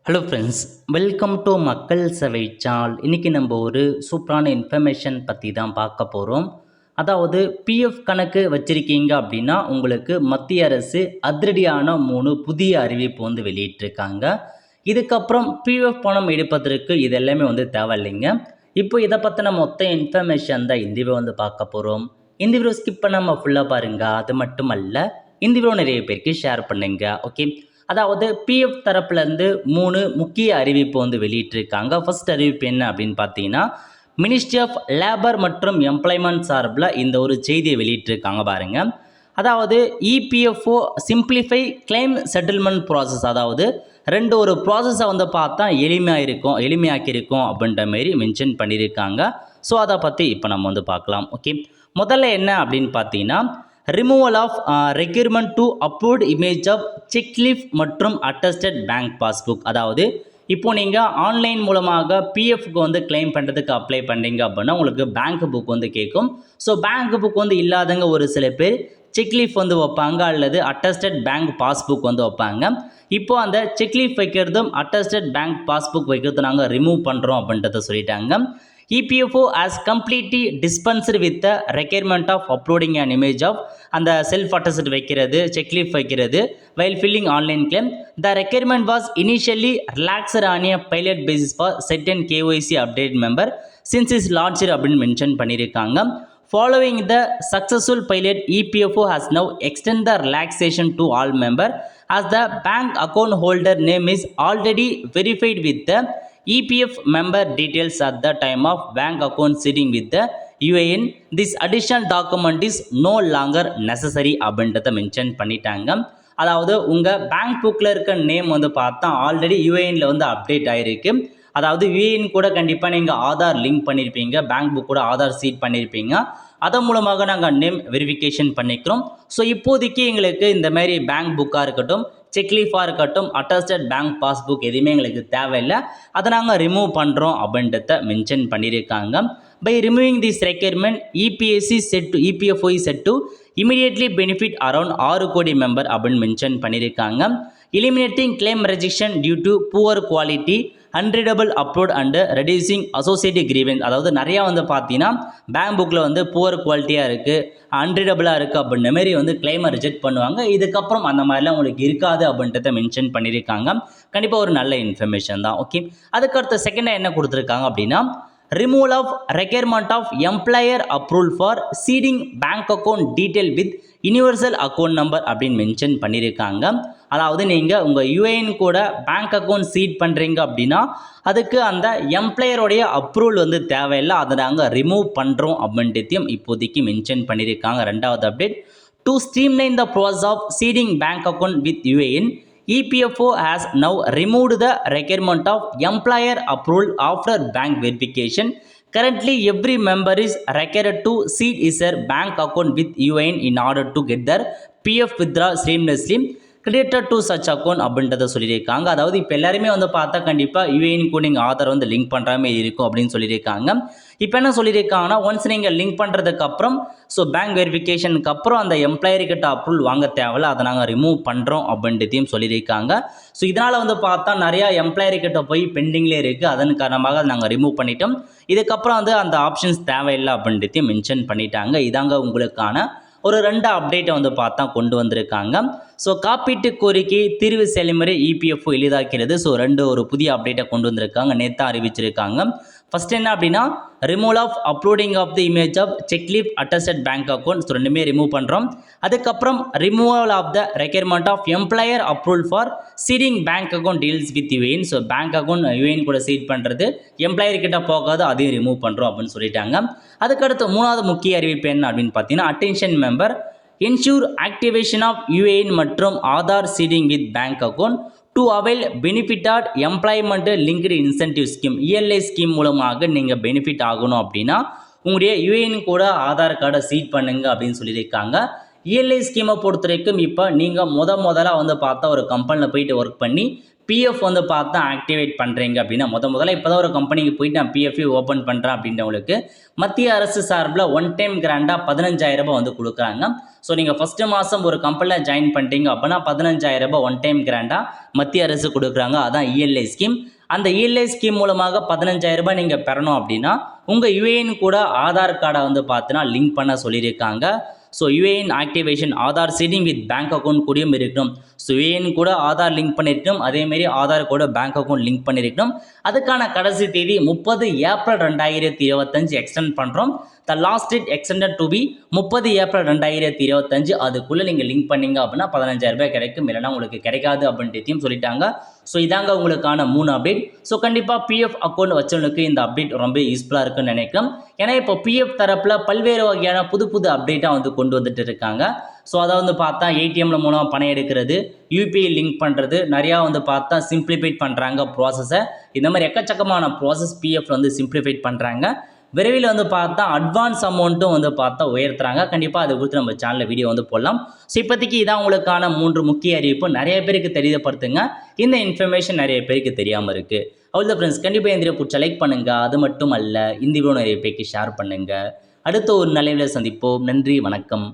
Hello friends, welcome to மக்கள் சேவை channel. இன்றைக்கி நம்ம ஒரு சூப்பரான இன்ஃபர்மேஷன் பற்றி தான் பார்க்க போகிறோம். அதாவது பிஎஃப் கணக்கு வச்சுருக்கீங்க அப்படின்னா உங்களுக்கு மத்திய அரசு அதிரடியான 3 புதிய அறிவிப்பு வெளியிட்டிருக்காங்க. இதுக்கப்புறம் பிஎஃப் பணம் எடுப்பதற்கு இது எல்லாமே தேவையில்லைங்க. இப்போ இதை பற்றின மொத்த இன்ஃபர்மேஷன் தான் இந்த வீடியோ பார்க்க போகிறோம். இந்த வீடியோ ஸ்கிப் பண்ணாமல் ஃபுல்லாக பாருங்கள். அது மட்டும் அல்ல, இந்த வீடியோ நிறைய பேருக்கு ஷேர் பண்ணுங்க. ஓகே, அதாவது பிஎஃப் தரப்புலேருந்து 3 முக்கிய அறிவிப்பு வெளியிட்டிருக்காங்க. ஃபர்ஸ்ட் அறிவிப்பு என்ன அப்படின்னு பார்த்தீங்கன்னா, மினிஸ்ட்ரி ஆஃப் லேபர் மற்றும் எம்ப்ளாய்மெண்ட் சார்பில் இந்த ஒரு செய்தியை வெளியிட்டிருக்காங்க பாருங்க. அதாவது EPFO simplify claim settlement process, அதாவது ஒரு ப்ராசஸை பார்த்தா எளிமையாக்கியிருக்கோம் அப்படின்ற மாரி மென்ஷன் பண்ணியிருக்காங்க. ஸோ அதை பற்றி இப்போ நம்ம பார்க்கலாம். ஓகே, முதல்ல என்ன அப்படின்னு பார்த்தீங்கன்னா, removal of requirement to upload image of cheque leaf மற்றும் அட்டஸ்டட் பேங்க் பாஸ்புக். அதாவது இப்போ நீங்கள் ஆன்லைன் மூலமாக பிஎஃப்க்கு கிளைம் பண்ணுறதுக்கு அப்ளை பண்ணுறீங்க அப்படின்னா உங்களுக்கு பேங்க் புக் கேட்கும். ஸோ பேங்க் புக் இல்லாதவங்க ஒரு சில பேர் செக்லீஃப் வைப்பாங்க, அல்லது அட்டஸ்டட் பேங்க் பாஸ்புக் வைப்பாங்க. இப்போ அந்த செக்லீஃப் வைக்கிறதும் அட்டஸ்டட் பேங்க் பாஸ்புக் வைக்கிறதும் நாங்கள் ரிமூவ் பண்ணுறோம் அப்படின்றத சொல்லிட்டாங்க. EPFO has completely dispensed with the requirement of uploading an image of அந்த செல்ஃப் அட்டஸ்ட் வைக்கிறது, செக்லீஃப் வைக்கிறது while filling online claim. The requirement was initially relaxed on a pilot basis for certain KYC update member since its launch அப்படின்னு mention பண்ணியிருக்காங்க. Following the successful pilot, EPFO has now extended the relaxation to all members as the bank account holder name is already verified with the EPF member details at the time of bank account sitting with the UAN. This additional document is no longer necessary அப்படின்றத mention பண்ணிட்டாங்க. அதாவது உங்கள் bank புக்கில் இருக்க name பார்த்தா already யூஏஎனில் update ஆகிருக்கு. அதாவது UAN கூட கண்டிப்பாக நீங்கள் ஆதார் லிங்க் பண்ணியிருப்பீங்க, பேங்க் புக் கூட ஆதார் சீட் பண்ணியிருப்பீங்க. அதன் மூலமாக நாங்கள் நேம் வெரிஃபிகேஷன் பண்ணிக்கிறோம். ஸோ இப்போதைக்கு எங்களுக்கு இந்த மாதிரி பேங்க் புக்காக இருக்கட்டும், செக்லீஃபாக இருக்கட்டும், அட்டஸ்டட் பேங்க் பாஸ்புக் எதுவுமே எங்களுக்கு தேவையில்லை, அதை நாங்கள் ரிமூவ் பண்ணுறோம் அப்படின்றத மென்ஷன் பண்ணியிருக்காங்க. By removing this requirement EPFO is set to immediately benefit around 6 கோடி மெம்பர் அப்படின்னு மென்ஷன் பண்ணியிருக்காங்க. eliminating claim rejection due to poor quality, unreadable upload and reducing associative grievances. அதாவது நிறையா பார்த்தீங்கன்னா பேங்க் புக்கில் புவர் குவாலிட்டியாக இருக்குது, அன்ரீடபிளாக இருக்குது அப்படின்ற மாரி கிளைமை ரிஜெக்ட் பண்ணுவாங்க. இதுக்கப்புறம் அந்த மாதிரிலாம் உங்களுக்கு இருக்காது அப்படின்றத மென்ஷன் பண்ணியிருக்காங்க. கண்டிப்பாக ஒரு நல்ல இன்ஃபர்மேஷன் தான். ஓகே, அதுக்கடுத்த செகண்டாக என்ன கொடுத்துருக்காங்க அப்படின்னா, removal of requirement of employer approval for seeding bank account detail with universal account number அப்படின்னு மென்ஷன் பண்ணியிருக்காங்க. அதாவது நீங்கள் உங்கள் யூஏஎன் கூட பேங்க் அக்கௌண்ட் சீட் பண்ணுறீங்க அப்படின்னா அதுக்கு அந்த எம்ப்ளாயருடைய அப்ரூவல் தேவையில்லை, அதை நாங்கள் ரிமூவ் பண்ணுறோம் அப்படின்றதையும் இப்போதைக்கு மென்ஷன் பண்ணியிருக்காங்க. ரெண்டாவது update, to streamline the process of seeding bank account with UAN, EPFO has now removed the requirement of employer approval after bank verification. Currently, every member is required to seed his bank account with UAN in order to get their PF withdraw seamlessly created to such account அப்படின்றத சொல்லியிருக்காங்க. அதாவது இப்போ எல்லாருமே பார்த்தா கண்டிப்பாக UAN கூட நீங்கள் Aadhaar link பண்ணுற மாதிரி இருக்கும் அப்படின்னு சொல்லியிருக்காங்க. இப்போ என்ன சொல்லியிருக்காங்கன்னா, ஒன்ஸ் நீங்கள் லிங்க் பண்ணுறதுக்கப்புறம் பேங்க் வெரிஃபிகேஷனுக்கு அப்புறம் அந்த எம்ப்ளாயர்கிட்ட அப்ரூவல் வாங்க தேவையில்ல, அதை நாங்கள் ரிமூவ் பண்ணுறோம் அப்படின்றதையும் சொல்லியிருக்காங்க. ஸோ இதனால் பார்த்தா நிறையா எம்ப்ளாயர்கிட்ட போய் பெண்டிங்லேயே இருக்குது, அதன் காரணமாக நாங்கள் ரிமூவ் பண்ணிட்டோம். இதுக்கப்புறம் அந்த ஆப்ஷன்ஸ் தேவையில்லை அப்படின்றதையும் மென்ஷன் பண்ணிட்டாங்க. இதாங்க உங்களுக்கான ஒரு 2 அப்டேட்டை பார்த்தா கொண்டு வந்திருக்காங்க. ஸோ காப்பீட்டு கோரிக்கை தீர்வு செயல்முறை EPFO எளிதாக்கிறது. ஸோ ஒரு புதிய அப்டேட்டை கொண்டு வந்திருக்காங்க, நேற்று அறிவிச்சிருக்காங்க. ஃபர்ஸ்ட் என்ன அப்படின்னா, removal of uploading of the image of cheque leaf attested bank account. So ரெண்டுமே ரிமூவ் பண்ணுறோம். அதுக்கப்புறம் removal of the requirement of employer approval for seeding bank account deals with UAN. So bank account UAN கூட seed பண்ணுறது employer கிட்ட போகாது, அதையும் remove பண்ணுறோம் அப்படின்னு சொல்லிட்டாங்க. அதுக்கடுத்து 3வது முக்கிய அறிவிப்பு என்ன அப்படின்னு பார்த்தீங்கன்னா, attention member ensure activation of UAN மற்றும் Aadhaar seeding with bank account to avail benefitted employment linked incentive scheme. ELI scheme மூலமாக நீங்கள் பெனிஃபிட் ஆகணும் அப்படின்னா உங்களுடைய யூஏஎன் கூட ஆதார் கார்டை சீட் பண்ணுங்க அப்படின்னு சொல்லியிருக்காங்க. ELI ஸ்கீமை பொறுத்த வரைக்கும் இப்போ நீங்கள் முதலாக பார்த்தா ஒரு கம்பெனியில் போயிட்டு ஒர்க் பண்ணி பிஎஃப் வந்து பார்த்தா ஆக்டிவேட் பண்ணுறீங்க அப்படின்னா முதல்ல இப்போ தான் ஒரு கம்பெனிக்கு போயிட்டு நான் பிஎஃப் ஓப்பன் பண்ணுறேன் அப்படின்றவங்களுக்கு மத்திய அரசு சார்பில் ஒன் டைம் கிராண்டாக 15,000 ரூபாய் வந்து கொடுக்குறாங்க. ஸோ நீங்கள் ஃபஸ்ட்டு மாதம் ஒரு கம்பெனியில் ஜாயின் பண்ணிட்டீங்க அப்படின்னா 15,000 ரூபாய் ஒன் டைம் கிராண்டாக மத்திய அரசு கொடுக்குறாங்க. அதான் இஎல்ஐ ஸ்கீம். அந்த இஎல்ஐ ஸ்கீம் மூலமாக 15,000 ரூபாய் நீங்கள் பெறணும் அப்படின்னா உங்கள் யுஏஎன் கூட ஆதார் கார்டை வந்து பார்த்தீங்கன்னா லிங்க் பண்ண சொல்லியிருக்காங்க. So UAN activation Aadhaar seeding with bank account கூடயும் இருக்கணும். ஸோ யுஏஎன் கூட ஆதார் லிங்க் பண்ணியிருக்கணும், அதேமாரி ஆதார் கூட பேங்க் அக்கௌண்ட் லிங்க் பண்ணியிருக்கணும். அதுக்கான கடைசி தேதி 30 ஏப்ரல் 2025 எக்ஸ்டெண்ட் பண்ணுறோம். The last date extended to be 30 April 2025. அதுக்குள்ளே நீங்கள் லிங்க் பண்ணீங்க அப்படின்னா 15,000 ரூபாய் கிடைக்கும், இல்லைனா உங்களுக்கு கிடைக்காது அப்படின்றதையும் சொல்லிட்டாங்க. ஸோ இதாங்க உங்களுக்கான 3 அப்டேட். ஸோ கண்டிப்பாக பிஎஃப் அக்கௌண்ட் வச்சவனுக்கு இந்த அப்டேட் ரொம்ப யூஸ்ஃபுல்லாக இருக்குன்னு நினைக்கிறேன். ஏன்னா இப்போ பிஎஃப் தரப்பில் பல்வேறு வகையான புது அப்டேட்டாக வந்து கொண்டு வந்துட்டு இருக்காங்க. ஸோ அதை வந்து பார்த்தா ஏடிஎம்ல மூலம் பணம் எடுக்கிறது, யூபிஐ லிங்க் பண்ணுறது, நிறையா வந்து பார்த்தா சிம்பிளிஃபைட் பண்ணுறாங்க ப்ராசஸை. இந்த மாதிரி எக்கச்சக்கமான ப்ராசஸ் பிஎஃப் வந்து சிம்பிளிஃபைட் பண்ணுறாங்க. விரைவில் வந்து பார்த்தா அட்வான்ஸ் அமௌண்ட்டும் வந்து பார்த்தா உயர்த்துறாங்க. கண்டிப்பாக அதை குறித்து நம்ம சேனலில் வீடியோ வந்து போடலாம். ஸோ இப்போதைக்கு இதான் உங்களுக்கான 3 முக்கிய அறிவிப்பு. நிறைய பேருக்கு தெரியப்படுத்துங்க. இந்த இன்ஃபர்மேஷன் நிறைய பேருக்கு தெரியாமல் இருக்குது. அவ்வளோ ஃப்ரெண்ட்ஸ், கண்டிப்பாக இந்த வீடியோ பிடிச்ச லைக் பண்ணுங்கள். அது மட்டும் அல்ல, இந்த வீடியோ நிறைய பேருக்கு ஷேர் பண்ணுங்கள். அடுத்த ஒரு நல்ல வீடியோவில் சந்திப்போம். நன்றி, வணக்கம்.